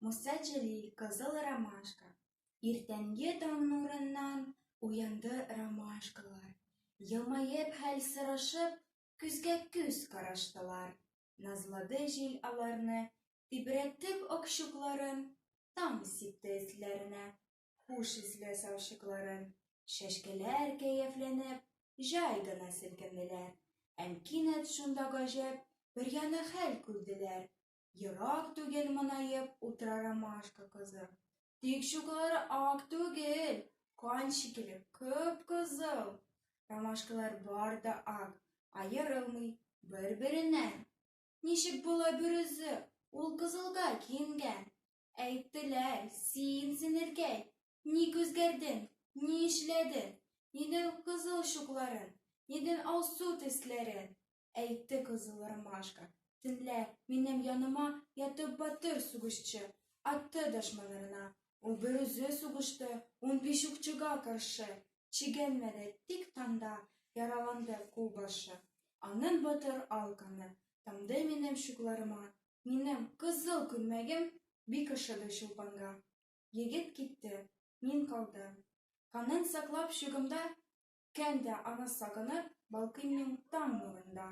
Musa Celil Kızıl Ramaşka. Irtengi taң nurundan uyandı Ramaşkalar. Yılmayıp hal sıraşıp, küzge küz karaştılar. Nazladı jil alarını, tibrettip okşukların, tam sipti eslerine, huş isle savşıkların. Şeşkeler keyiflenip, jaygına silkindiler. Emkinet şunda gajep, bir yana hal kurdiler. Yırak tügel manayıp utra Ramaşka kızı. Tikşukları ak tügel, kan şekili kıpkızıl. Ramaşkalar bar da ak, ayırılmay bir-birinden. Nişik bula bürüzü, ul kızılga kingen. Eyttiler, sin erkek, ni gözgerdin, ni işledin. Niden kızıl şukların, neden al su teslerin. Eytti kızıl Ramaşka. Dinle, benim yanıma yatıp batır suguşçu. Attı düşmanlarına. O bürüzü suguştu, on pişukçuga karşı. Çigenmedi tik tanda, yaralandı kulbaşı. Anın batır alkanı, tamdı benim şuklarıma. Benim kızıl külmegim bir kaşıdı şulpanga. Yigit gitti, min kaldım. Kanın saklap şugumda, kendi ana sakınıp balkımın tam nurunda.